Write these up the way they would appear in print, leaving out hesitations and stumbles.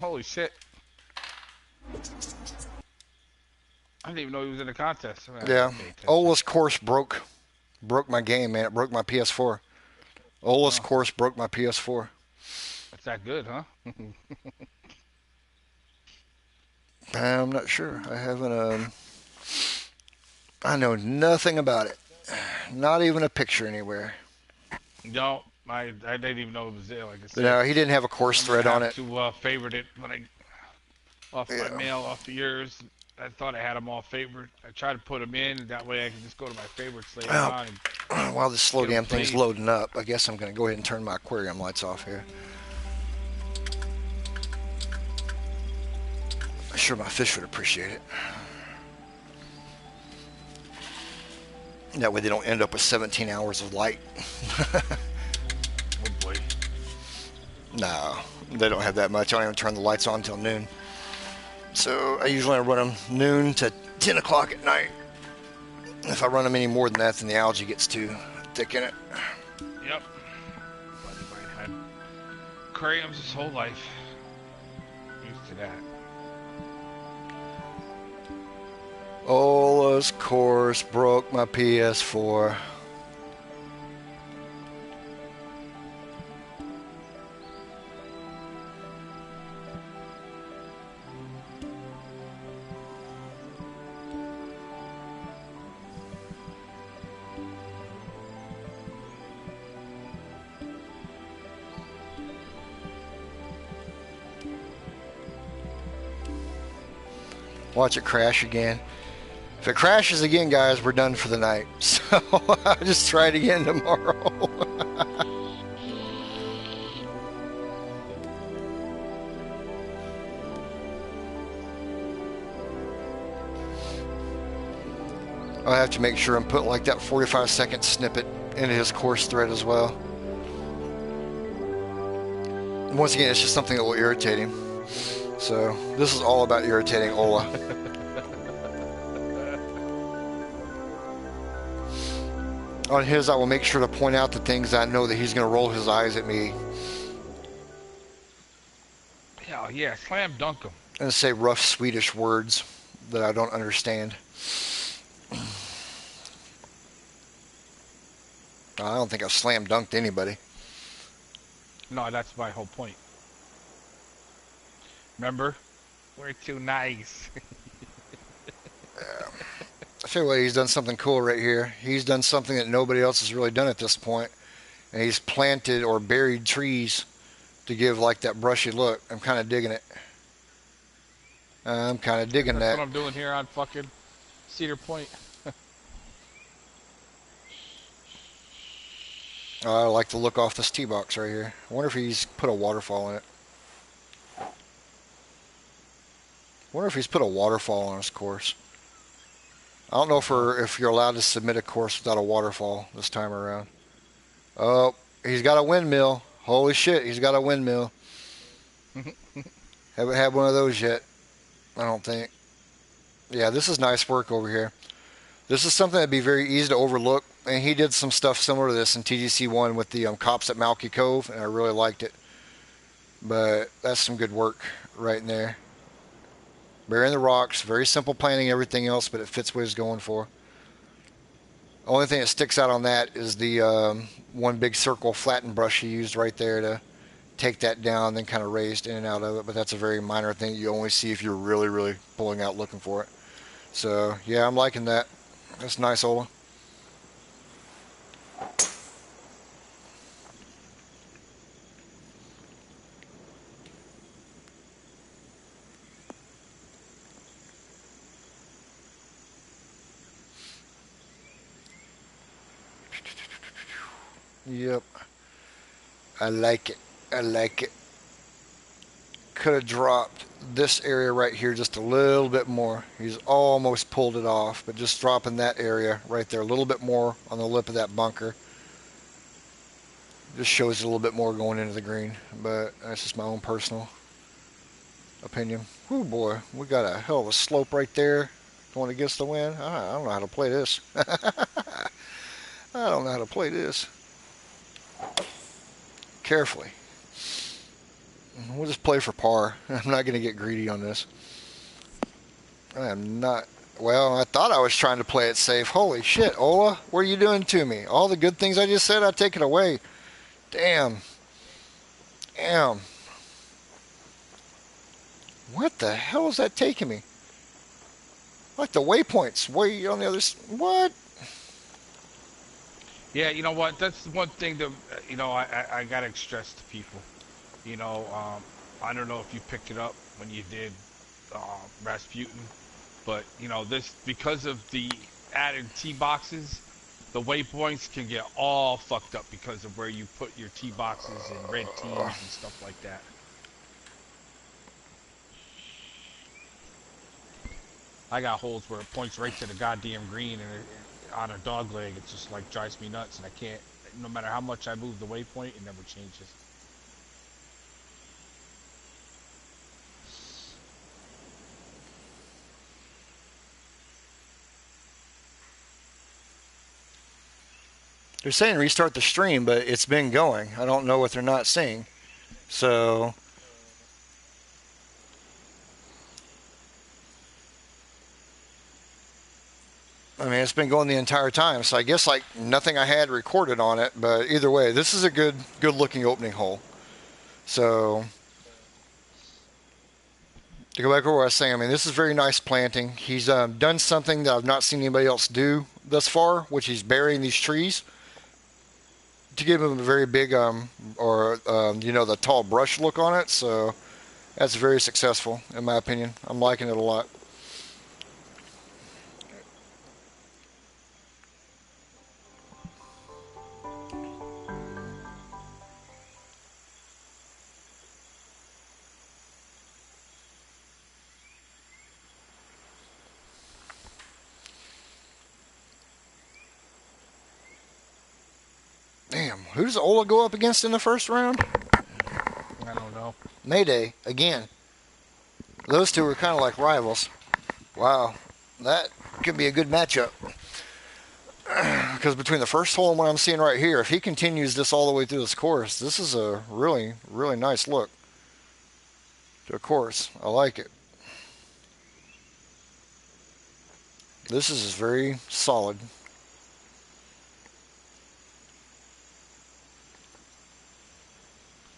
Holy shit. I didn't even know he was in the contest. I Yeah. didn't pay attention. Ola's course broke my game, man. It broke my PS4. Ola's Oh, course broke my PS4. that's that good, huh? I'm not sure. I haven't. I know nothing about it. Not even a picture anywhere. No, I didn't even know it was there. Like I said, No, he didn't have a course I'm gonna thread on have it. to favorite it when I off my Yeah. mail off of yours. I thought I had them all favored. I tried to put them in, and that way I can just go to my favorites later Well, on and while this slow get them damn thing's played. loading up, I guess I'm gonna go ahead and turn my aquarium lights off here. I'm sure my fish would appreciate it. That way they don't end up with 17 hours of light. Oh boy. No, they don't have that much. I don't even turn the lights on until noon. So I usually run them noon to 10 o'clock at night. If I run them any more than that, then the algae gets too thick in it. Yep. Buddy of mine had aquariums his whole life. Used to that. Ola's course broke my PS4. Watch it crash again. If it crashes again, guys, we're done for the night. So I'll just try it again tomorrow. I'll have to make sure and put like that 45-second snippet into his course thread as well. Once again, it's just something that will irritate him. So this is all about irritating Ola. On his, I will make sure to point out the things I know that he's going to roll his eyes at me Hell yeah, slam dunk him. and say rough Swedish words that I don't understand. I don't think I've slam dunked anybody. No, that's my whole point. Remember? We're too nice. I feel like he's done something cool right here. He's done something that nobody else has really done at this point, and he's planted or buried trees to give like that brushy look. I'm kind of digging it. I'm kind of digging That's what that. I'm doing here on fucking Cedar Point. I like the look off this tee box right here. I wonder if he's put a waterfall in it. I wonder if he's put a waterfall on his course. I don't know No. if you're allowed to submit a course without a waterfall this time around. Oh, he's got a windmill. Holy shit, he's got a windmill. Haven't had one of those yet, I don't think. Yeah, this is nice work over here. This is something that'd be very easy to overlook, and he did some stuff similar to this in TGC1 with the cops at Malky Cove, and I really liked it. But that's some good work right in there. Burying the rocks, very simple planning, everything else, but it fits what he's going for. Only thing that sticks out on that is the one big circle flattened brush he used right there to take that down, then kind of raised in and out of it. But that's a very minor thing that you only see if you're really, really pulling out looking for it. So yeah, I'm liking that. That's nice, Ola. Yep, I like it. I like it. Could have dropped this area right here just a little bit more. He's almost pulled it off, but just dropping that area right there a little bit more on the lip of that bunker just shows a little bit more going into the green. But that's just my own personal opinion. Oh boy, we got a hell of a slope right there going against the wind. I don't know how to play this. I don't know how to play this. Carefully. We'll just play for par. I'm not going to get greedy on this. I am not. Well, I thought I was trying to play it safe. Holy shit, Ola, what are you doing to me? All the good things I just said, I take it away. Damn. Damn. What the hell is that taking me? Like the waypoints way on the other. What? Yeah, you know what? That's the one thing that I gotta stress to people. You know, I don't know if you picked it up when you did Rasputin, but this because of the added tee boxes, the waypoints can get all fucked up because of where you put your tee boxes and red tees and stuff like that. I got holes where it points right to the goddamn green, and on a dog leg, it just like drives me nuts, and I can't. No matter how much I move the waypoint, it never changes. They're saying restart the stream, but it's been going. I don't know what they're not saying. So, I mean, it's been going the entire time. So I guess like nothing I had recorded on it. But either way, this is a good looking opening hole. So to go back over what I was saying, I mean, this is very nice planting. He's done something that I've not seen anybody else do thus far, which he's burying these trees to give him a very big the tall brush look on it. So that's very successful in my opinion. I'm liking it a lot. Damn, who does Ola go up against in the first round? I don't know. Mayday again. Those two are kind of like rivals. Wow, that could be a good matchup. Because between the first hole and what I'm seeing right here, if he continues this all the way through this course, this is a really, really nice look to a course. I like it. This is very solid.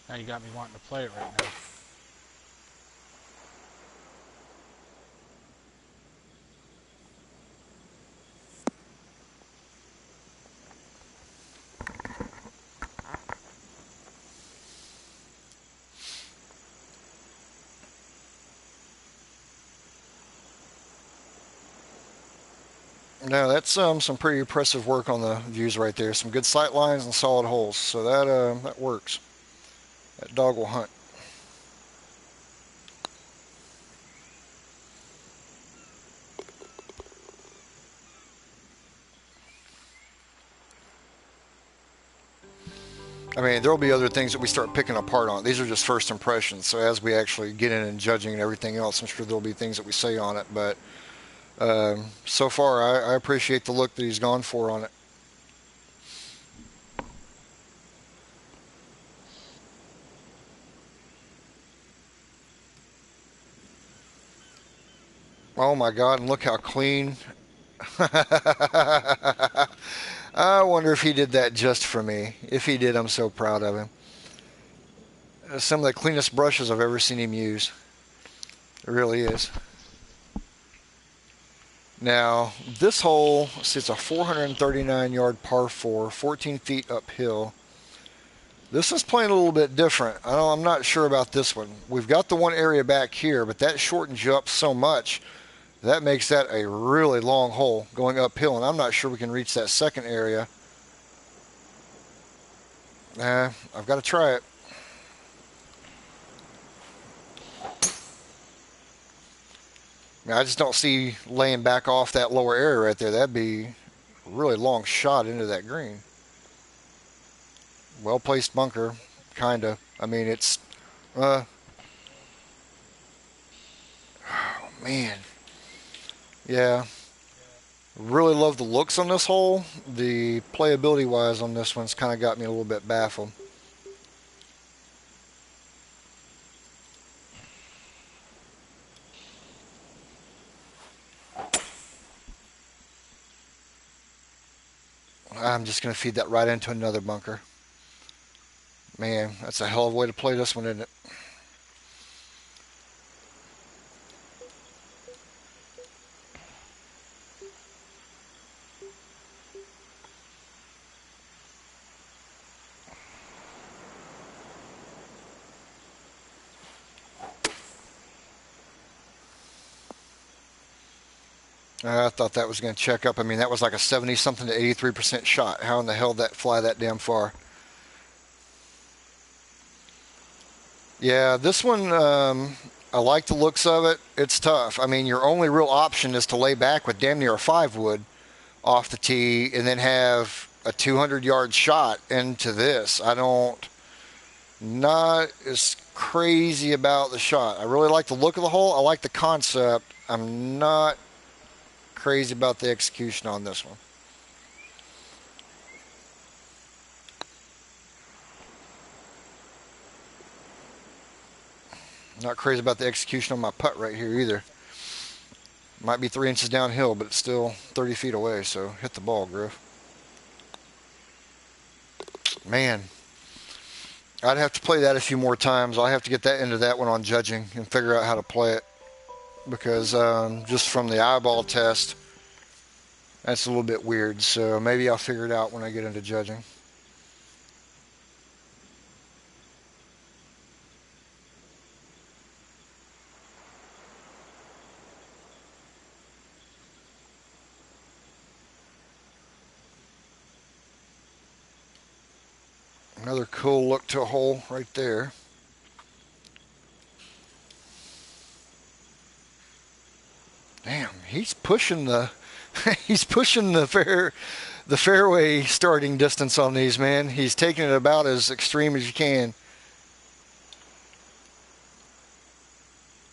Now you got me wanting to play it right now. Now that's some pretty impressive work on the views right there. Some good sight lines and solid holes. So that works. That dog will hunt. I mean, there will be other things that we start picking apart on. These are just first impressions. So as we actually get in and judging and everything else, I'm sure there'll be things that we say on it. But so far, I appreciate the look that he's gone for on it. Oh my God, and look how clean. I wonder if he did that just for me. If he did, I'm so proud of him. Some of the cleanest brushes I've ever seen him use. It really is. Now, this hole, it's a 439 yard par 4, 14 feet uphill. This is playing a little bit different. I'm not sure about this one. We've got the one area back here, but that shortens you up so much that makes that a really long hole going uphill, and I'm not sure we can reach that second area. I've got to try it. I just don't see laying back off that lower area right there. That'd be a really long shot into that green. Well-placed bunker, kind of. I mean, it's... oh, man. Yeah. Really love the looks on this hole. The playability-wise on this one's kind of got me a little bit baffled. I'm just going to feed that right into another bunker. Man, that's a hell of a way to play this one, isn't it? I thought that was going to check up. I mean, that was like a 70 something to 83% shot. How in the hell did that fly that damn far? Yeah, this one, I like the looks of it. It's tough. I mean, your only real option is to lay back with damn near a 5 wood off the tee and then have a 200-yard shot into this. I don't, not as crazy about the shot. I really like the look of the hole. I like the concept. I'm not crazy about the execution on this one. Not crazy about the execution on my putt right here either. Might be 3 inches downhill, but it's still 30 feet away, so hit the ball, Griff. Man, I'd have to play that a few more times. I'll have to get that into that one on judging and figure out how to play it because just from the eyeball test, that's a little bit weird. So maybe I'll figure it out when I get into judging. Another cool look to a hole right there. Damn, he's pushing the he's pushing the fairway starting distance on these, man. He's taking it about as extreme as you can.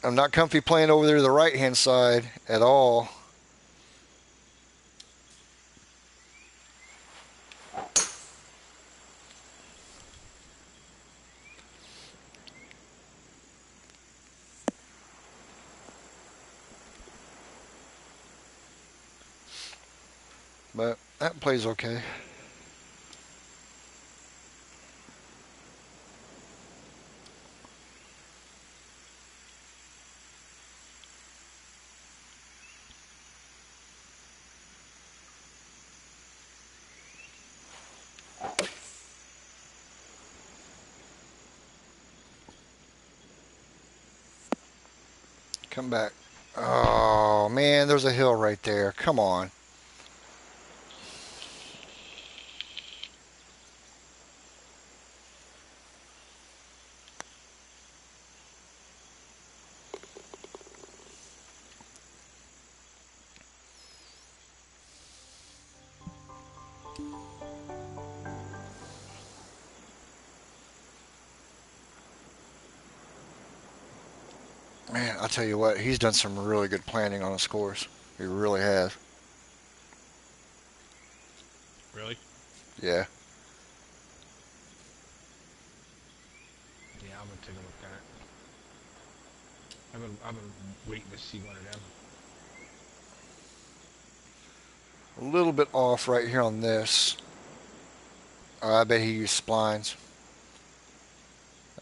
I'm not comfy playing over there to the right hand side at all. But that plays okay. Come back. Oh, man, there's a hill right there. Come on. Man, I'll tell you what, he's done some really good planning on his course. He really has. Really? Yeah. Yeah, I'm gonna take a look at it. I've been waiting to see one of them. A little bit off right here on this. I bet he used splines.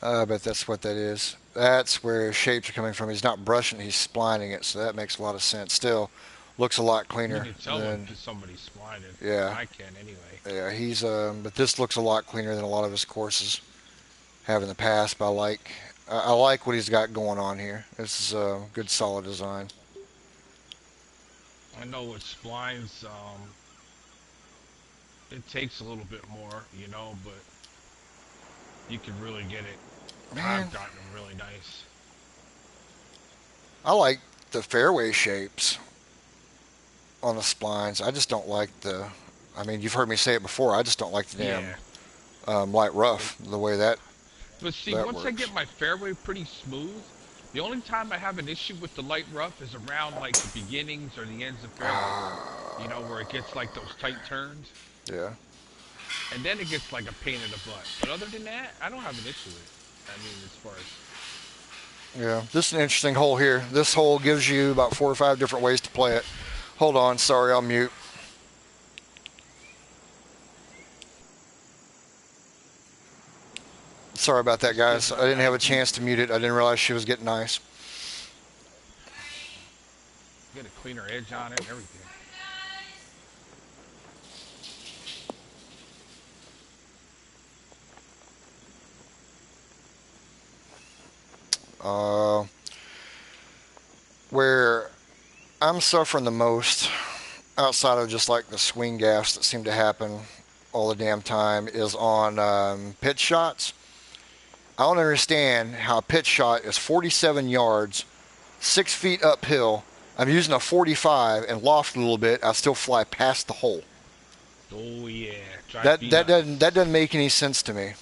I bet that's what that is. That's where shapes are coming from. He's not brushing, he's splining it, so that makes a lot of sense. Still, looks a lot You cleaner can tell when than, somebody's blinded. yeah. I can anyway. Yeah, but this looks a lot cleaner than a lot of his courses have in the past, but I like what he's got going on here. This is a good, solid design. I know with splines, it takes a little bit more, but you can really get it. Man, I've gotten them really nice. I like the fairway shapes on the splines. I just don't like I mean, you've heard me say it before. I just don't like the damn Yeah. light But, rough, the way but see, that once I works. get my fairway pretty smooth, the only time I have an issue with the light rough is around like the beginnings or the ends of fairway. Where it gets like those tight turns. Yeah. And then it gets like a pain in the butt. But other than that, I don't have an issue with it. I mean, as far as Yeah, this is an interesting hole here. This hole gives you about 4 or 5 different ways to play it. Hold on, sorry, I'll mute. Sorry about that, Those kids guys. I are didn't have a nasty. chance to mute it. I didn't realize she was getting nice. Get a cleaner edge on it and everything. Uh, where I'm suffering the most, outside of just like the swing gaffes that seem to happen all the damn time, is on pitch shots. I don't understand how a pitch shot is 47 yards, 6 feet uphill. I'm using a 45 and loft a little bit. I still fly past the hole. Oh yeah, drives That me that doesn't that nuts. doesn't make any sense to me.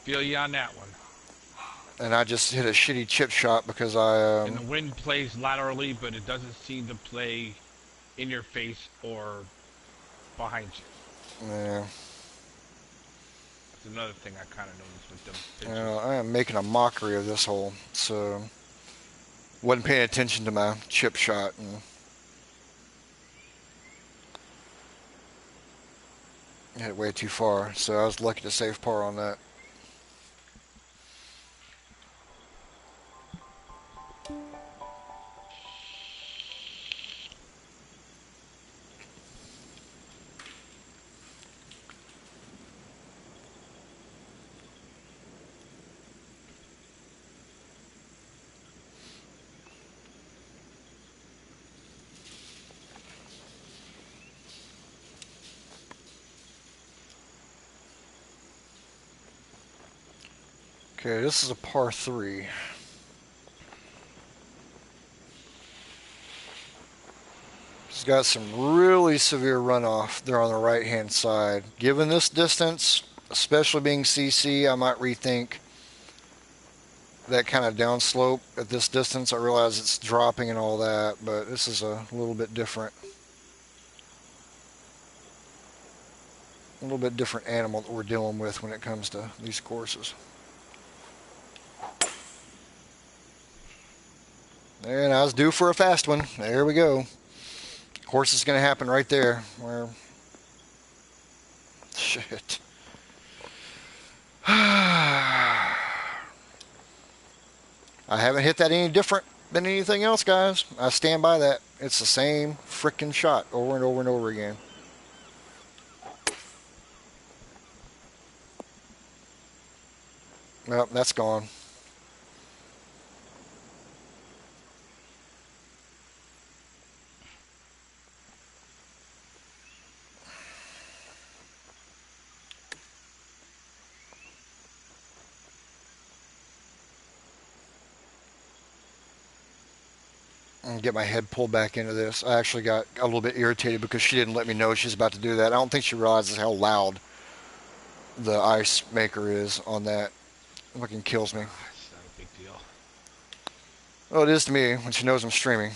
Feel you on that one. And I just hit a shitty chip shot because I And the wind plays laterally, but it doesn't seem to play in your face or behind you. yeah, That's another thing I kind of noticed with them you pitches. know, I am making a mockery of this hole. So wasn't paying attention to my chip shot and hit it way too far. So I was lucky to save par on that. Okay, this is a par three. It's got some really severe runoff there on the right hand side. Given this distance, especially being CC, I might rethink that kind of downslope at this distance. I realize it's dropping and all that, but this is a little bit different. A little bit different animal that we're dealing with when it comes to these courses. And I was due for a fast one. There we go. Of course, it's going to happen right there. Where shit. I haven't hit that any different than anything else, guys. I stand by that. It's the same freaking shot over and over and over again. Well, that's gone. And get my head pulled back into this. I actually got a little bit irritated because she didn't let me know she's about to do that. I don't think she realizes how loud the ice maker is on that. It fucking kills me. It's not a big deal. Well, it is to me when she knows I'm streaming.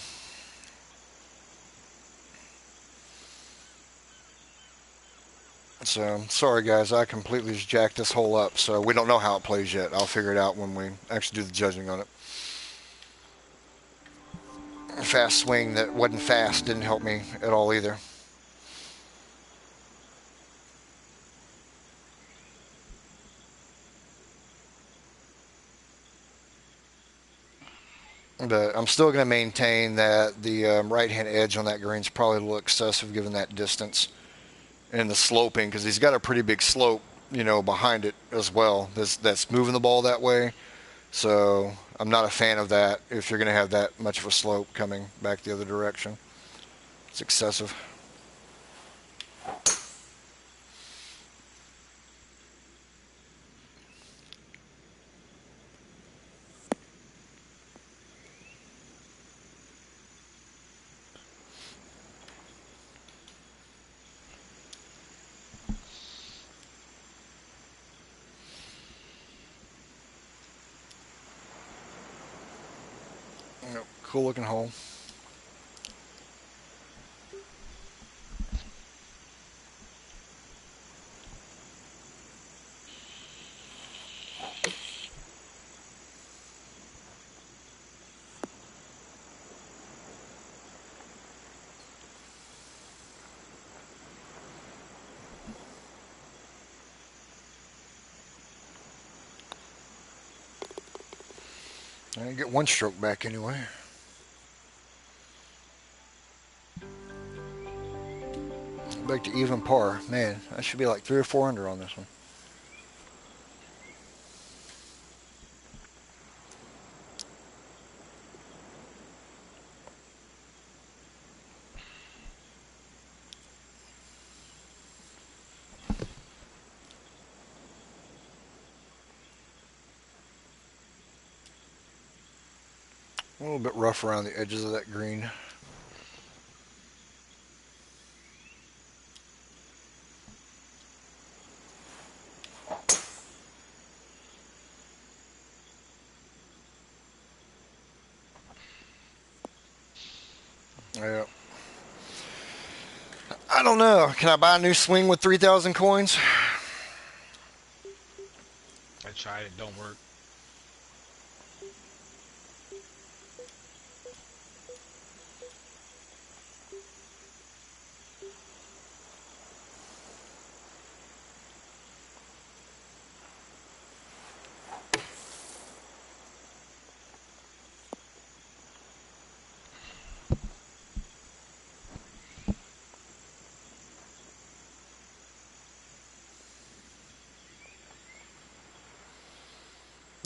So, sorry guys, I completely just jacked this hole up. So, we don't know how it plays yet. I'll figure it out when we actually do the judging on it. Fast swing that wasn't fast didn't help me at all either. But I'm still going to maintain that the right hand edge on that green is probably a little excessive given that distance and the sloping because he's got a pretty big slope, behind it as well. That's moving the ball that way. So I'm not a fan of that if you're going to have that much of a slope coming back the other direction. It's excessive. Cool looking hole. I get one stroke back anyway. Back to even par. Man, I should be like 3 or 4 under on this one. A little bit rough around the edges of that green. Yeah. I don't know. Can I buy a new swing with 3,000 coins? I tried it, don't work.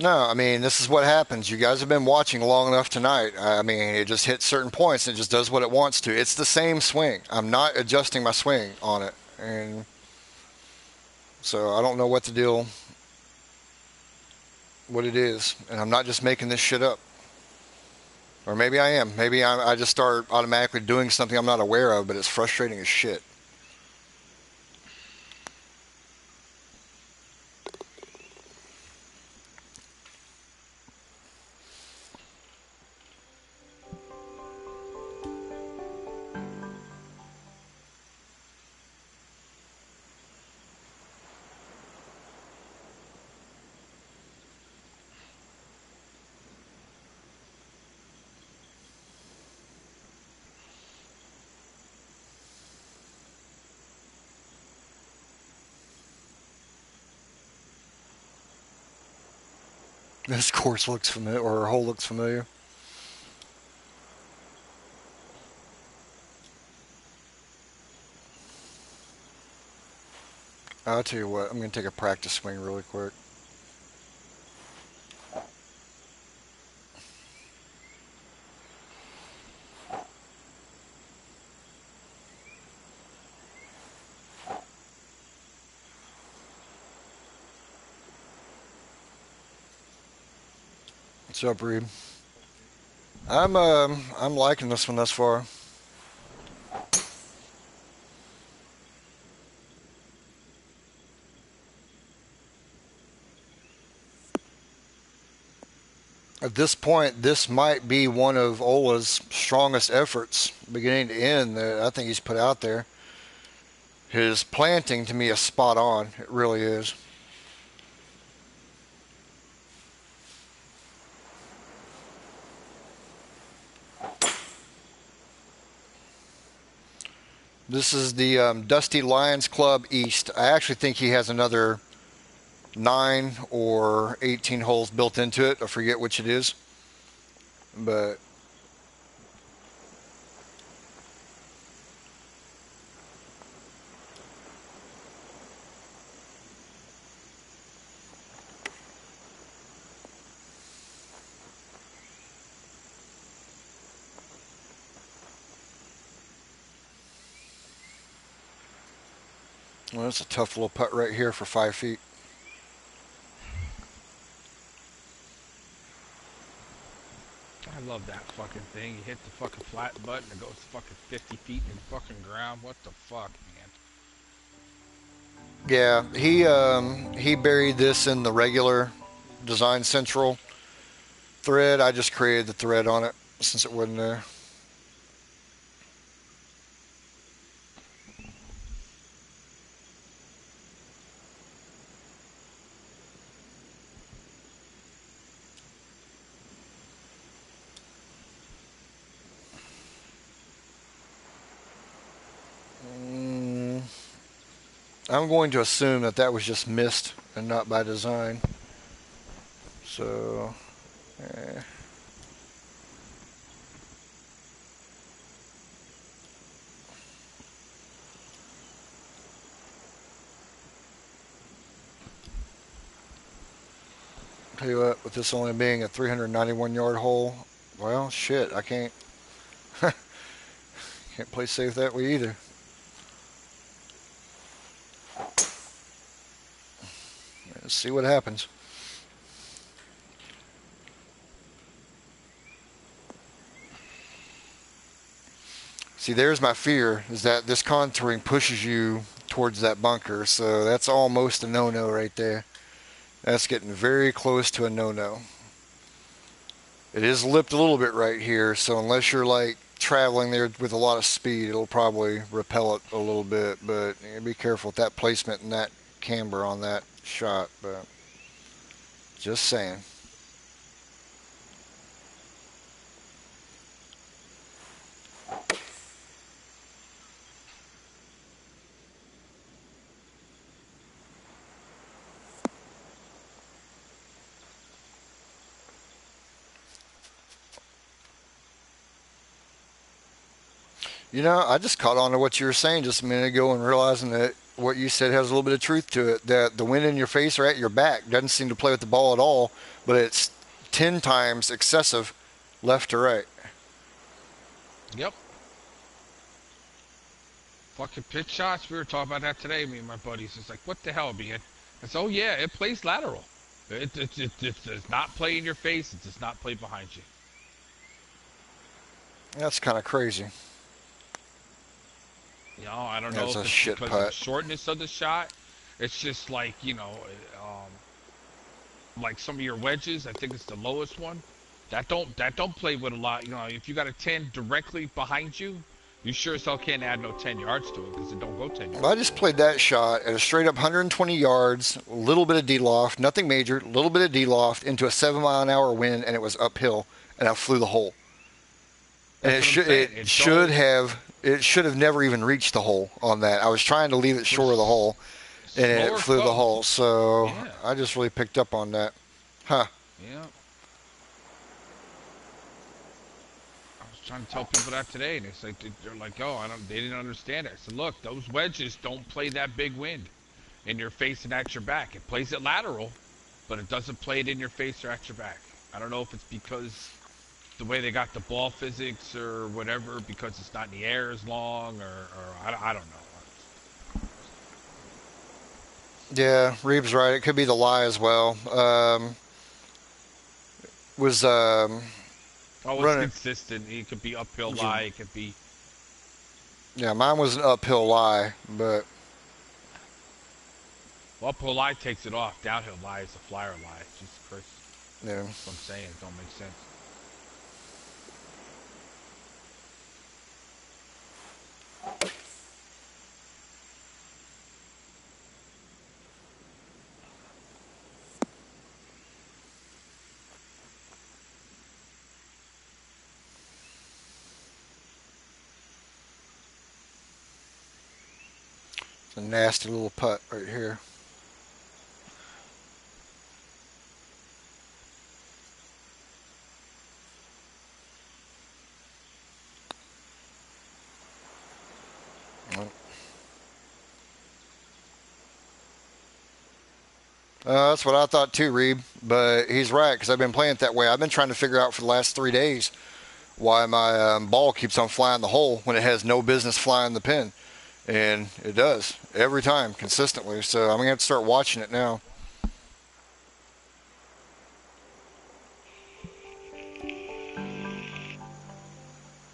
No, I mean, this is what happens. You guys have been watching long enough tonight. I mean, it just hits certain points and it just does what it wants to. It's the same swing. I'm not adjusting my swing on it. And so I don't know what the deal, what it is. And I'm not just making this shit up. Or maybe I am. Maybe I just start automatically doing something I'm not aware of, but it's frustrating as shit. This course looks familiar, or her hole looks familiar. I'll tell you what, I'm going to take a practice swing really quick. What's up, Reed? I'm liking this one thus far. At this point, this might be one of Ola's strongest efforts, beginning to end, that I think he's put out there. His planting to me is spot on. It really is. This is the Dusty Lions Club East. I actually think he has another 9 or 18 holes built into it. I forget which it is, but well, that's a tough little putt right here for 5 feet. I love that fucking thing. You hit the fucking flat button, it goes fucking 50 feet in the fucking ground. What the fuck, man? Yeah, he buried this in the regular Design Central thread. I just created the thread on it since it wasn't there. Mm, I'm going to assume that that was just missed and not by design. So Uh, tell you what, with this only being a 391-yard hole, well, shit, I can't play safe that way either. Let's see what happens. See, there's my fear, is that this contouring pushes you towards that bunker, so that's almost a no-no right there. That's getting very close to a no-no. It is lipped a little bit right here, so unless you're like traveling there with a lot of speed, it'll probably repel it a little bit, but be careful with that placement and that camber on that shot, but just saying. You know, I just caught on to what you were saying just a minute ago and realizing that what you said has a little bit of truth to it. That the wind in your face or at your back doesn't seem to play with the ball at all, but it's 10 times excessive left to right. Yep. Fucking pitch shots. We were talking about that today, me and my buddies. It's like, what the hell, man? I said, oh yeah, it plays lateral. It does not play in your face. It does not play behind you. That's kind of crazy. I don't know That's a if it's shit because of the putt. shortness of the shot. It's just like, like some of your wedges. I think it's the lowest one. That don't play with a lot. If you got a 10 directly behind you, you sure as hell can't add no 10 yards to it because it don't go 10 I yards. just played that shot at a straight up 120 yards, a little bit of D loft, nothing major, a little bit of D loft into a 7-mile-an-hour wind, and it was uphill, and I flew the hole. And That's it what I'm should saying. it It should don't have it should have never even reached the hole on that. I was trying to leave it for short of the hole, and it slower flew the hole. clubs. So Yeah, I just really picked up on that. Huh? yeah. I was trying to tell people that today, and it's like they're like, "Oh, I don't." They didn't understand it. I said, "Look, those wedges don't play that big wind in your face and at your back. It plays it lateral, but it doesn't play it in your face or at your back. I don't know if it's because the way they got the ball physics or whatever, because it's not in the air as long, or I don't know. Yeah, Reeves right. It could be the lie as well. Was Oh, it's running. consistent. It could be uphill Was a, lie. It could be, yeah, mine was an uphill lie, but well, uphill lie takes it off. Downhill lie is a flyer lie. Jesus Christ. yeah. That's what I'm saying. It don't make sense. It's a nasty little putt right here. That's what I thought too, Reeb. But he's right because I've been playing it that way. I've been trying to figure out for the last 3 days why my ball keeps on flying the hole when it has no business flying the pin, and it does every time consistently. So I'm gonna have to start watching it now.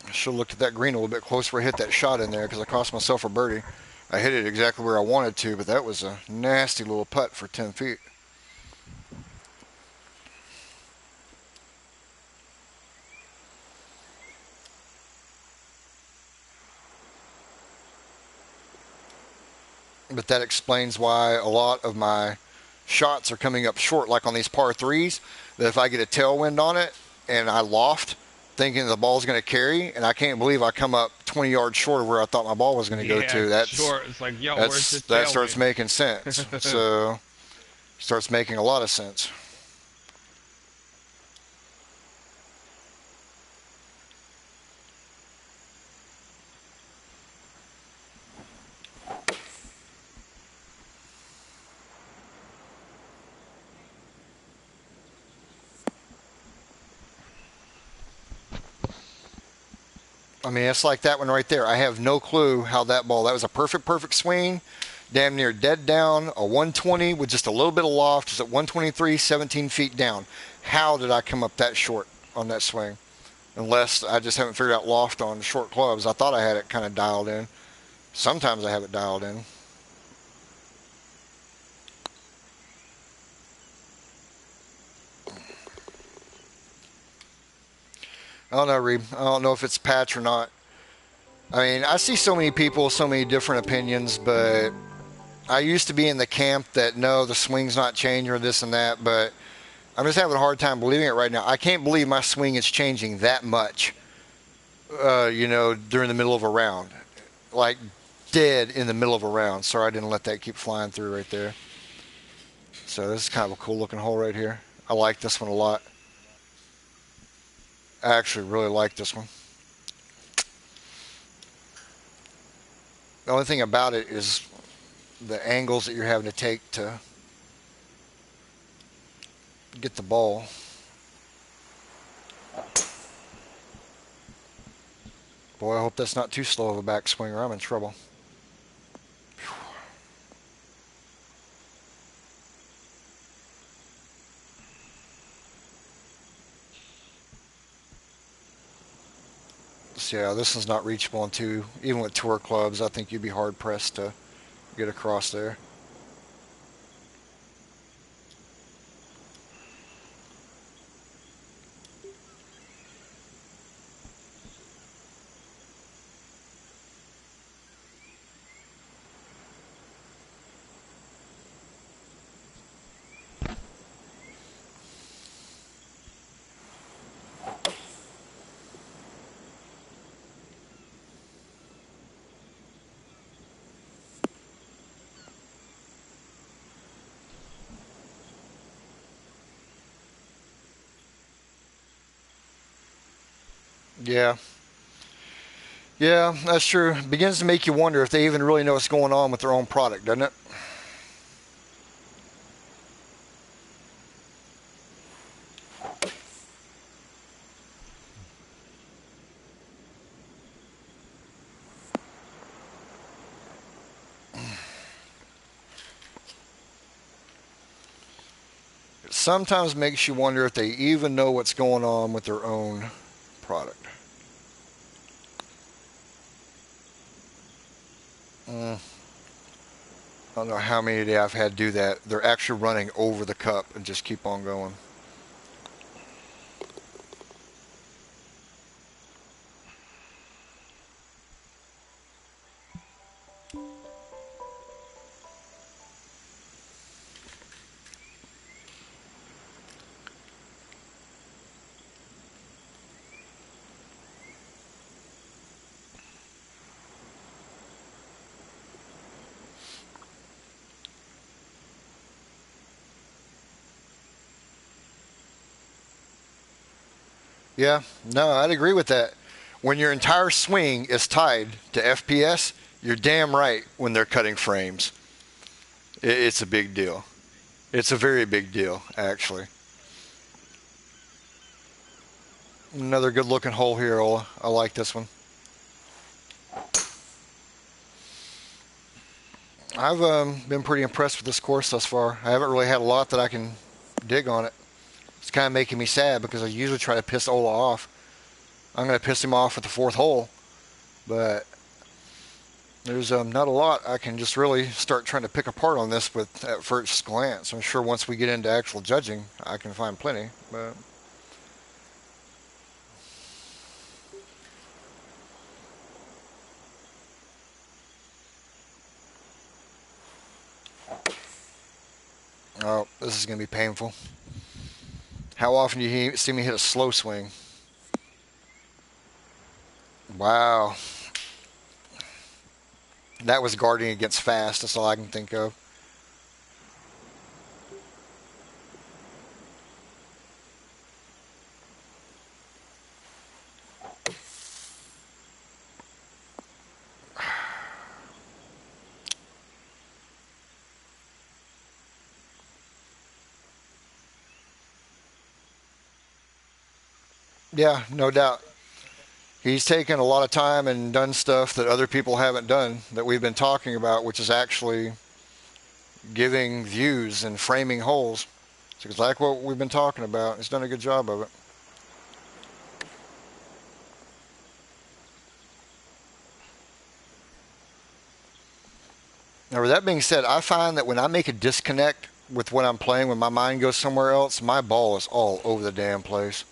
I should have looked at that green a little bit closer before I hit that shot in there because I cost myself a birdie. I hit it exactly where I wanted to, but that was a nasty little putt for 10 feet. But that explains why a lot of my shots are coming up short, like on these par threes. That if I get a tailwind on it and I loft, thinking the ball's going to carry, and I can't believe I come up 20 yards short of where I thought my ball was going to go Yeah, to. sure. It's like, yo, where's the That starts tailwind? making sense. So starts making a lot of sense. I mean, it's like that one right there. I have no clue how that ball. That was a perfect swing, damn near dead down. A 120 with just a little bit of loft. It's at 123, 17 feet down. How did I come up that short on that swing? Unless I just haven't figured out loft on short clubs. I thought I had it kind of dialed in. Sometimes I have it dialed in. I don't know, Reed. I don't know if it's patch or not. I mean, I see so many people, so many different opinions, but I used to be in the camp that no, the swing's not changing or this and that, but I'm just having a hard time believing it right now. I can't believe my swing is changing that much, during the middle of a round. Like dead in the middle of a round. Sorry I didn't let that keep flying through right there. So this is kind of a cool looking hole right here. I like this one a lot. I actually really like this one. The only thing about it is the angles that you're having to take to get the ball. Boy, I hope that's not too slow of a backswing or I'm in trouble. So yeah, this is not reachable on two. Even with tour clubs, I think you'd be hard pressed to get across there. Yeah, yeah, that's true. It begins to make you wonder if they even really know what's going on with their own product, doesn't it? It sometimes makes you wonder if they even know what's going on with their own product. Mm, I don't know how many I've had do that. They're actually running over the cup and just keep on going. Yeah, no, I'd agree with that. When your entire swing is tied to FPS, you're damn right when they're cutting frames. It's a big deal. It's a very big deal, actually. Another good looking hole here, Ola. I like this one. I've been pretty impressed with this course thus far. I haven't really had a lot that I can dig on it. It's kind of making me sad because I usually try to piss Ola off. I'm going to piss him off with the fourth hole, but there's not a lot I can just really start trying to pick apart on this with at first glance. I'm sure once we get into actual judging, I can find plenty. But oh, this is going to be painful. How often do you see me hit a slow swing? Wow, that was guarding against fast. That's all I can think of. Yeah, no doubt. He's taken a lot of time and done stuff that other people haven't done that we've been talking about, which is actually giving views and framing holes. It's exactly what we've been talking about. He's done a good job of it. Now, with that being said, I find that when I make a disconnect with what I'm playing, when my mind goes somewhere else, my ball is all over the damn place.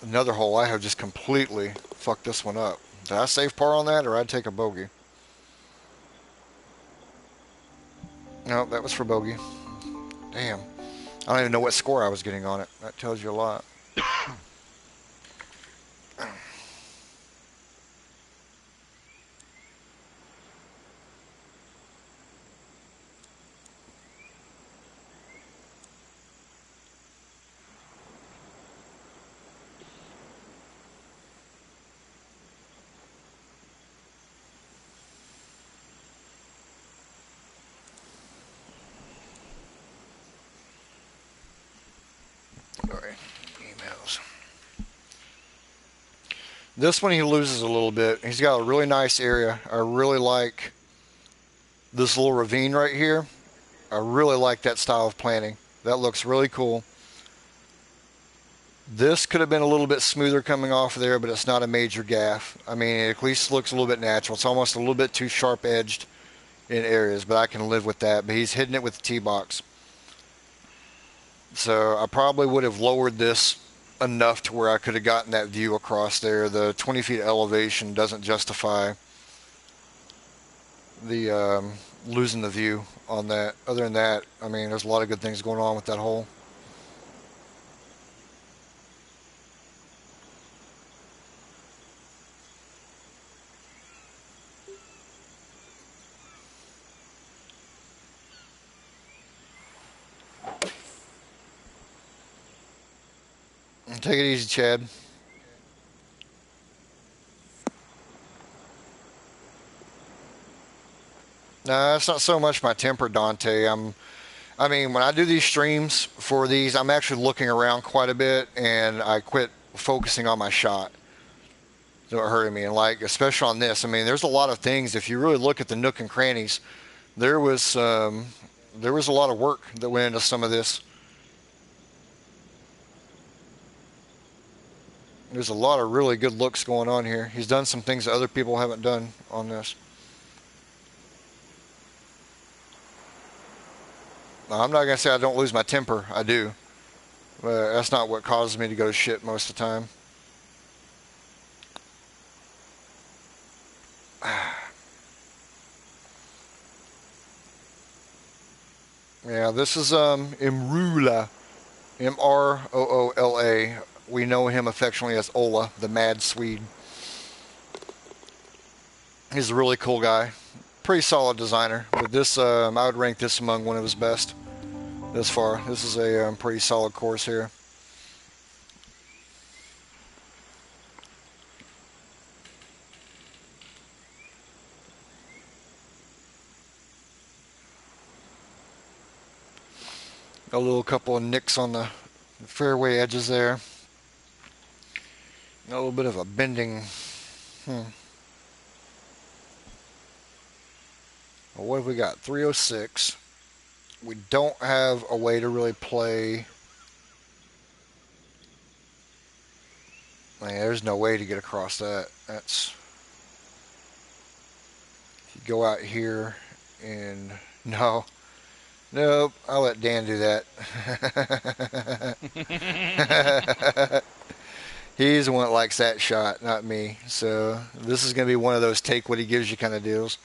Another hole, I have just completely fucked this one up. Did I save par on that, or I'd take a bogey? No, that was for bogey. Damn. I don't even know what score I was getting on it. That tells you a lot. All right, emails. This one he loses a little bit. He's got a really nice area. I really like this little ravine right here. I really like that style of planting. That looks really cool. This could have been a little bit smoother coming off of there, but it's not a major gaff. I mean, it at least looks a little bit natural. It's almost a little bit too sharp edged in areas, but I can live with that. But he's hitting it with the tee box. So I probably would have lowered this enough to where I could have gotten that view across there. The 20 feet elevation doesn't justify the losing the view on that. Other than that, I mean, there's a lot of good things going on with that hole. Take it easy, Chad. Nah, it's not so much my temper, Dante. I mean, when I do these streams for these, I'm actually looking around quite a bit, and I quit focusing on my shot. So it hurting me, and like especially on this. I mean, there's a lot of things. If you really look at the nook and crannies, there was there was a lot of work that went into some of this. There's a lot of really good looks going on here. He's done some things that other people haven't done on this. Now, I'm not gonna say I don't lose my temper. I do. But that's not what causes me to go to shit most of the time. Yeah, this is Imroola, Mroola. We know him affectionately as Ola, the Mad Swede. He's a really cool guy, pretty solid designer. But this, I would rank this among one of his best this far. This is a pretty solid course here. A little couple of nicks on the fairway edges there. A little bit of a bending. Well, what have we got? 306. We don't have a way to really play. Man, there's no way to get across that. That's. You go out here and. No. Nope. I'll let Dan do that. He's the one that likes that shot, not me. So this is going to be one of those take what he gives you kind of deals.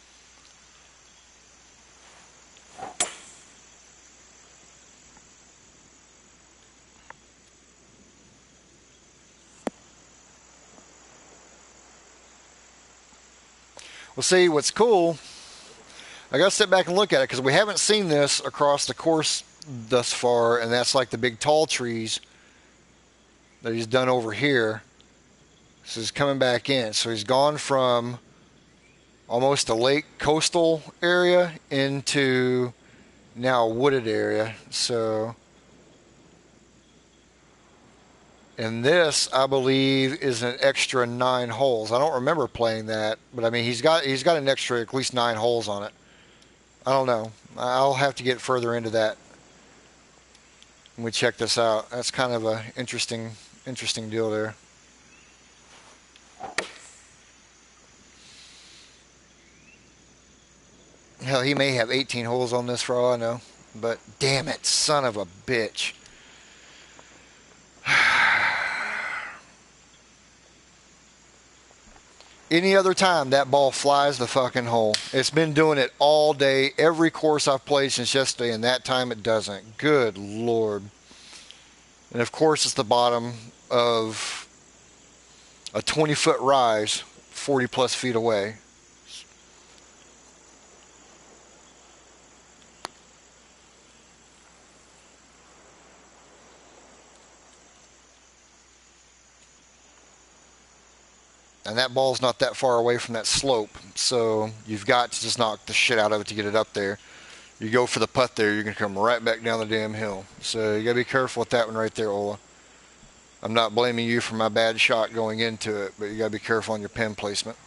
Well, see, what's cool, I got to sit back and look at it because we haven't seen this across the course thus far, and that's like the big tall trees that he's done over here. So he's coming back in. So he's gone from almost a lake coastal area into now a wooded area. So And this, I believe, is an extra 9 holes. I don't remember playing that, but I mean, he's got an extra at least 9 holes on it. I don't know. I'll have to get further into that when we check this out. That's kind of a interesting deal there. Hell, he may have 18 holes on this for all I know. But damn it, son of a bitch. Any other time, that ball flies the fucking hole. It's been doing it all day, every course I've played since yesterday, and that time it doesn't. Good Lord. And of course, it's the bottom of a 20-foot rise, 40 plus feet away. And that ball's not that far away from that slope, so you've got to just knock the shit out of it to get it up there. You go for the putt there, you're going to come right back down the damn hill. So you got to be careful with that one right there, Ola. I'm not blaming you for my bad shot going into it, but you got to be careful on your pin placement.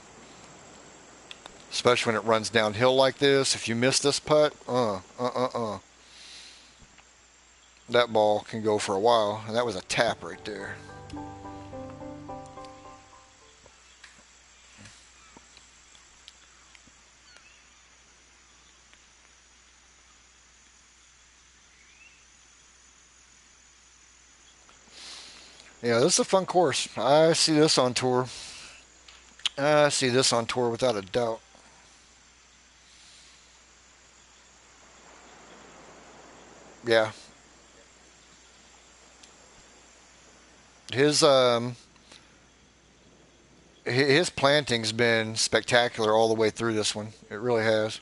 Especially when it runs downhill like this. If you miss this putt, that ball can go for a while. And that was a tap right there. Yeah, this is a fun course. I see this on tour. I see this on tour without a doubt. Yeah. His his planting's been spectacular all the way through this one. It really has.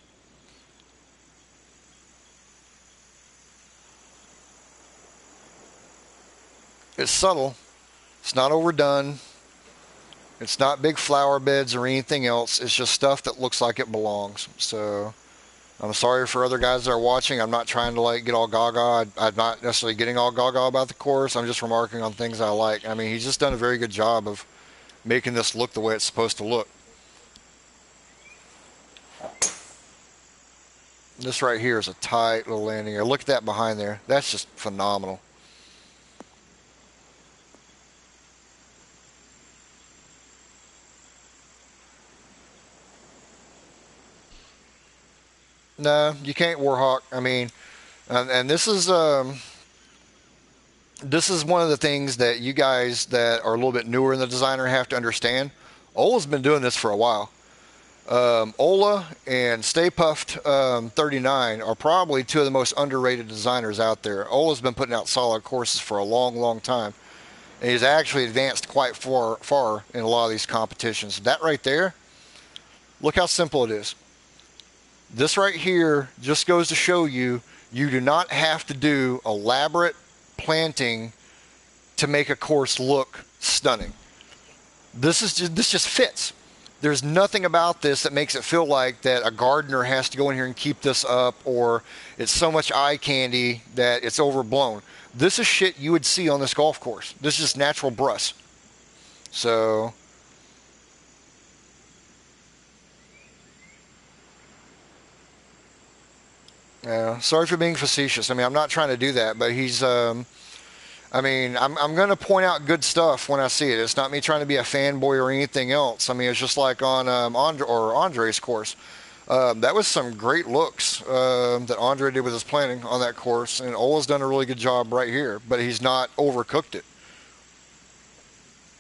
It's subtle. It's not overdone. It's not big flower beds or anything else. It's just stuff that looks like it belongs. So I'm sorry for other guys that are watching. I'm not trying to like get all gaga. I'm not necessarily getting all gaga about the course. I'm just remarking on things I like. I mean, he's just done a very good job of making this look the way it's supposed to look. This right here is a tight little landing area. Look at that behind there. That's just phenomenal. No, you can't Warhawk. I mean, and this is one of the things that you guys that are a little bit newer in the designer have to understand. Ola's been doing this for a while. Ola and Stay Puffed 39 are probably two of the most underrated designers out there. Ola's been putting out solid courses for a long time. And he's actually advanced quite far in a lot of these competitions. That right there, look how simple it is. This right here just goes to show you you do not have to do elaborate planting to make a course look stunning. This just fits. There's nothing about this that makes it feel like that a gardener has to go in here and keep this up, or it's so much eye candy that it's overblown. This is shit you would see on this golf course. This is just natural brush. So yeah, sorry for being facetious. I mean, I'm not trying to do that, but he's I mean, I'm going to point out good stuff when I see it. It's not me trying to be a fanboy or anything else. I mean, it's just like on Andre's course. That was some great looks that Andre did with his planning on that course, and Ola's done a really good job right here, but he's not overcooked it.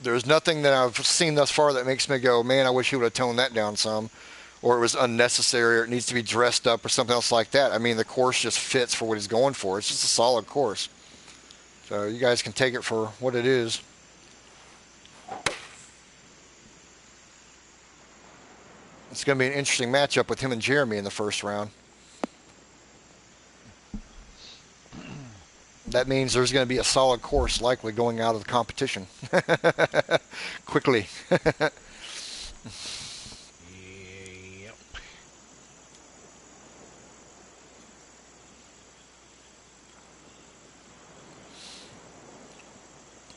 There's nothing that I've seen thus far that makes me go, man, I wish he would have toned that down some, or it was unnecessary, or it needs to be dressed up, or something else like that. I mean, the course just fits for what he's going for. It's just a solid course. So you guys can take it for what it is. It's going to be an interesting matchup with him and Jeremy in the first round. That means there's going to be a solid course likely going out of the competition quickly.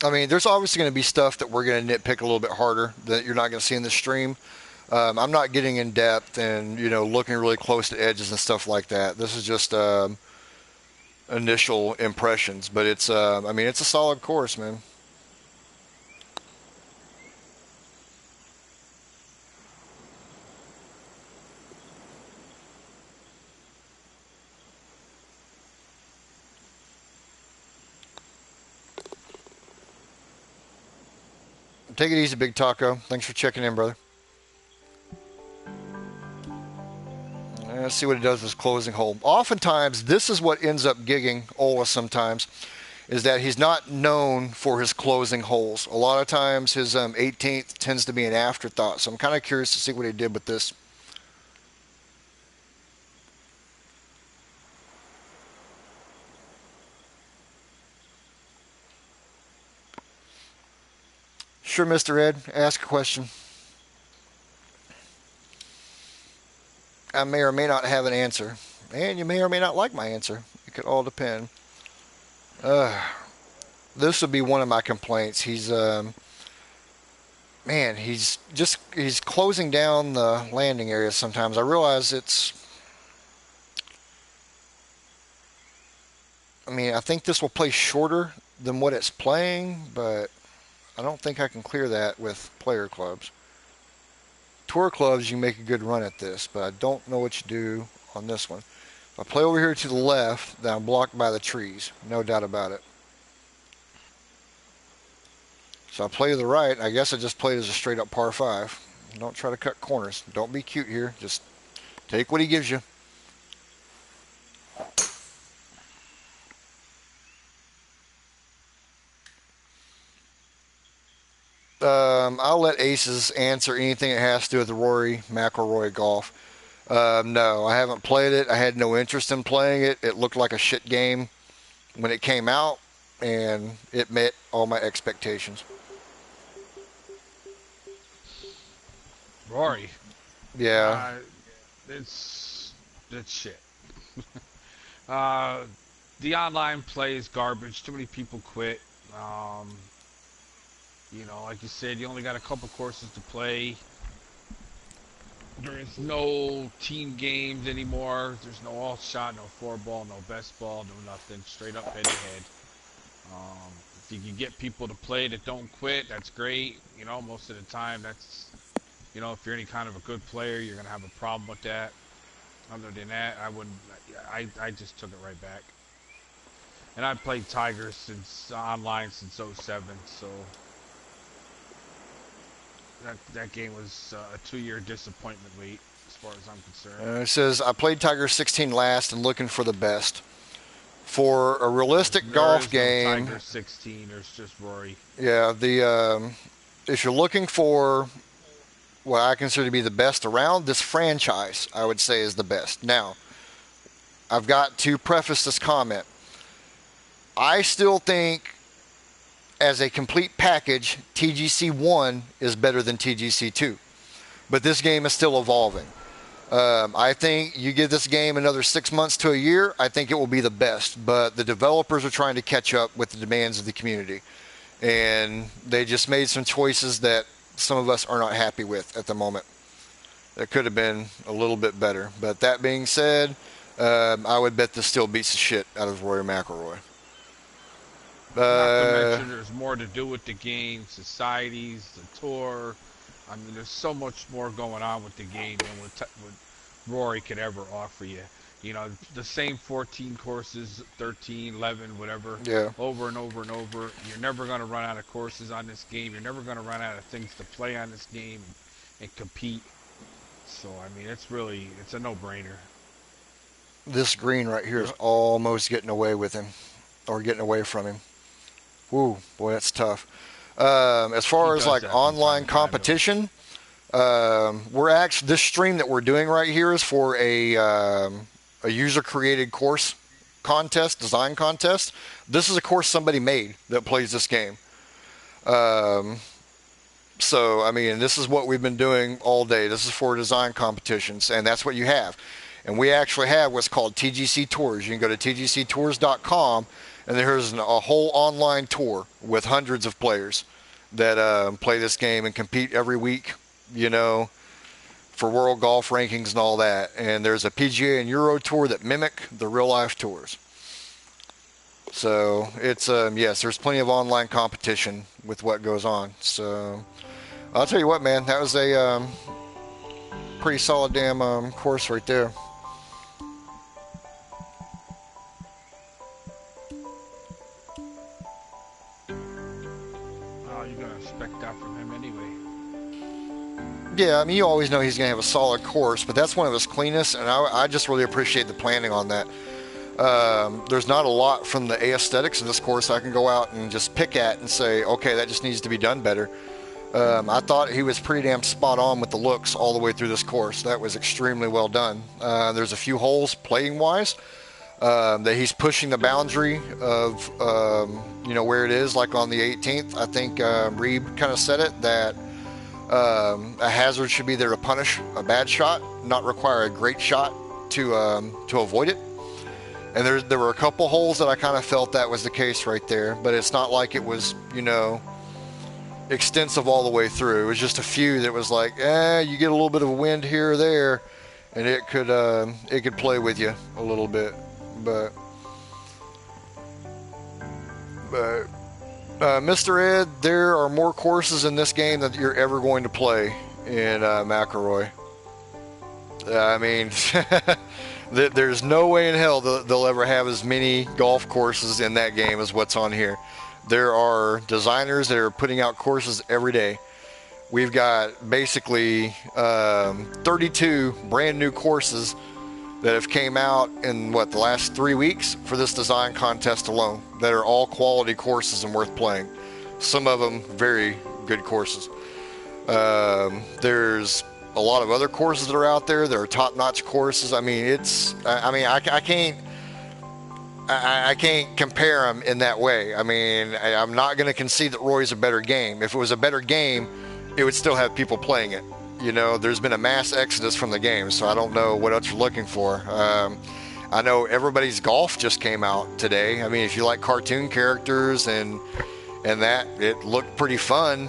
Yep. I mean, there's obviously going to be stuff that we're going to nitpick a little bit harder that you're not going to see in the stream. I'm not getting in depth and looking really close to edges and stuff like that. This is just initial impressions, but it's I mean, it's a solid course, man. Take it easy, Big Taco. Thanks for checking in, brother. Let's see what it does with his closing hole. Oftentimes, this is what ends up gigging Ola sometimes, is that he's not known for his closing holes. A lot of times, his 18th tends to be an afterthought. So I'm kind of curious to see what he did with this. Sure, Mr. Ed. Ask a question. I may or may not have an answer, and you may or may not like my answer. It could all depend. Uh, this would be one of my complaints. Man, he's closing down the landing area sometimes. I realize I mean, I think this will play shorter than what it's playing, but I don't think I can clear that with player clubs. Tour clubs, you make a good run at this, but I don't know what you do on this one. If I play over here to the left, then I'm blocked by the trees. No doubt about it. So I play to the right. I guess I just played as a straight up par 5. Don't try to cut corners. Don't be cute here. Just take what he gives you. I'll let Aces answer anything that has to do with the Rory McIlroy golf. No, I haven't played it. I had no interest in playing it. It looked like a shit game when it came out, and it met all my expectations. Rory. Yeah. It's shit. uh, the online play is garbage. Too many people quit. Like you said, you only got a couple courses to play. There's no team games anymore. There's no all shot, no four ball, no best ball, no nothing. Straight up head to head. If you can get people to play that don't quit, that's great. Most of the time, if you're any kind of a good player, you're gonna have a problem with that. Other than that, I wouldn't. I just took it right back. And I played Tigers since online since '07, so that game was a 2-year disappointment wait, as far as I'm concerned. It says, I played Tiger 16 last and looking for the best. For a realistic golf game. No Tiger 16, there's just Rory. Yeah, if you're looking for what I consider to be the best around, this franchise, I would say, is the best. Now, I've got to preface this comment. I still think, as a complete package, TGC 1 is better than TGC 2. But this game is still evolving. I think you give this game another 6 months to a year, I think it will be the best. But the developers are trying to catch up with the demands of the community. And they just made some choices that some of us are not happy with at the moment. That could have been a little bit better. But that being said, I would bet this still beats the shit out of Rory McIlroy. Not to mention there's more to do with the game, societies, the tour. I mean, there's so much more going on with the game than what Rory could ever offer you. The same 14 courses, 13, 11, whatever, Yeah. over and over and over. You're never going to run out of courses on this game. You're never going to run out of things to play on this game and compete. So, I mean, it's a no-brainer. This green right here is almost getting away with him, or getting away from him. Woo, boy, that's tough. As far as like online competition, this stream that we're doing right here is for a user-created course design contest. This is a course somebody made that plays this game. So, I mean, this is what we've been doing all day. This is for design competitions, and that's what you have. And we actually have what's called TGC Tours. You can go to tgctours.com And there's a whole online tour with hundreds of players that play this game and compete every week, you know, for world golf rankings and all that. And there's a PGA and Euro tour that mimic the real life tours. So it's yes, there's plenty of online competition with what goes on. So I'll tell you what, man, that was a pretty solid damn course right there. Oh, you're gonna expect that from him anyway. Yeah, I mean, you always know he's going to have a solid course, but that's one of his cleanest, and I just really appreciate the planning on that. There's not a lot from the aesthetics of this course I can go out and just pick at and say, okay, that just needs to be done better. I thought he was pretty damn spot on with the looks all the way through this course. That was extremely well done. There's a few holes playing wise that he's pushing the boundary of where it is, like on the 18th. I think Reeb kind of said it that a hazard should be there to punish a bad shot, not require a great shot to avoid it. And there were a couple holes that I kind of felt that was the case right there, but it's not like it was, extensive all the way through. It was just a few that was like, you get a little bit of a wind here or there, and it could play with you a little bit. But Mr. Ed, there are more courses in this game that you're ever going to play in McElroy. I mean, there's no way in hell they'll ever have as many golf courses in that game as what's on here. There are designers that are putting out courses every day. We've got basically 32 brand new courses that have came out in the last 3 weeks for this design contest alone, that are all quality courses and worth playing. Some of them very good courses. There's a lot of other courses that are out there that are top-notch courses. I mean, I can't compare them in that way. I mean, I'm not going to concede that Roy's a better game. If it was a better game, it would still have people playing it. There's been a mass exodus from the game, so I don't know what else you're looking for. I know Everybody's Golf just came out today. I mean, if you like cartoon characters and that, it looked pretty fun.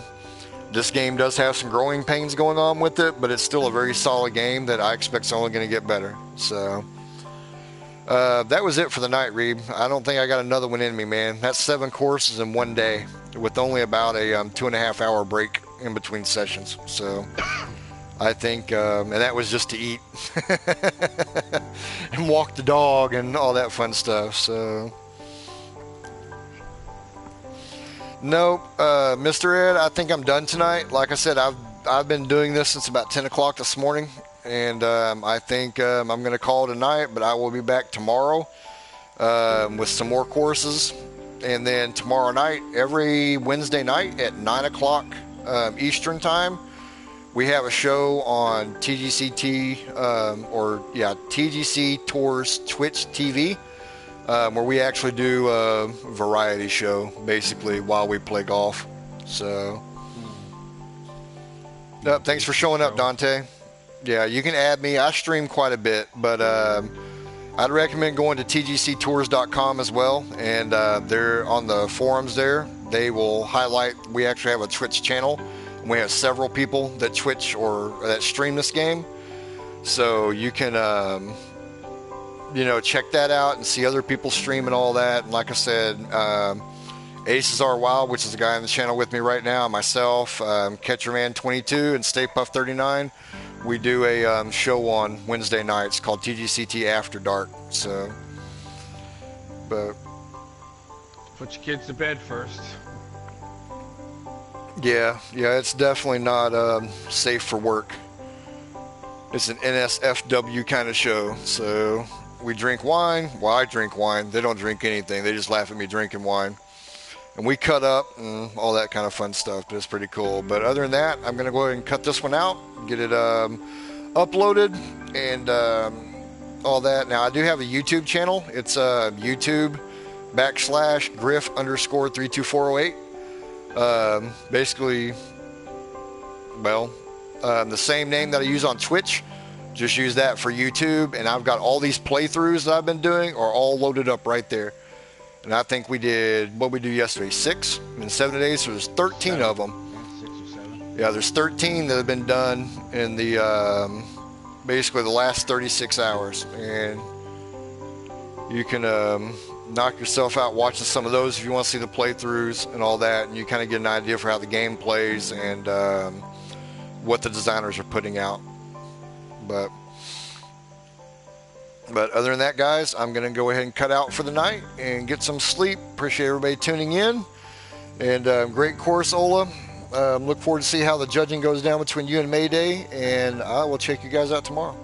This game does have some growing pains going on with it, but it's still a very solid game that I expect is only going to get better. So that was it for the night, Reeb. I don't think I got another one in me, man. That's 7 courses in one day with only about a 2.5 hour break in between sessions. So I think, and that was just to eat and walk the dog and all that fun stuff. So, nope, Mr. Ed, I think I'm done tonight. Like I said, I've been doing this since about 10 o'clock this morning, and I think I'm going to call it a night, but I will be back tomorrow with some more courses. And then tomorrow night, every Wednesday night at 9 o'clock Eastern time, we have a show on TGC Tours Twitch TV, where we actually do a variety show basically while we play golf. So, thanks for showing up, Dante. Yeah, you can add me. I stream quite a bit, but I'd recommend going to tgctours.com as well, and they're on the forums there. They will highlight. We actually have a Twitch channel. We have several people that Twitch or that stream this game, so you can check that out and see other people stream and all that. And like I said, Aces Are Wild, which is the guy on the channel with me right now, myself, Catcherman22, and Stay Puff 39. We do a show on Wednesday nights called TGCT After Dark. So, but Put your kids to bed first. yeah, it's definitely not safe for work. It's an NSFW kind of show. So we drink wine. Well, I drink wine. They don't drink anything. They just laugh at me drinking wine. And we cut up and all that kind of fun stuff. But it's pretty cool. But other than that, I'm going to go ahead and cut this one out, get it uploaded, and all that. Now, I do have a YouTube channel. It's YouTube.com/Griff_32408. Basically, the same name that I use on Twitch, just use that for YouTube, and I've got all these playthroughs that I've been doing are all loaded up right there. And I think we did what we do yesterday, 6 in 7 days. So there's 13 Seven. of them. Yeah, 6 or 7. Yeah, there's 13 that have been done in the basically the last 36 hours, and you can knock yourself out watching some of those if you want to see the playthroughs and all that, and you kind of get an idea for how the game plays and what the designers are putting out. But other than that, guys, I'm going to go ahead and cut out for the night and get some sleep. Appreciate everybody tuning in, and great course, Ola. Look forward to see how the judging goes down between you and Mayday, and I will check you guys out tomorrow.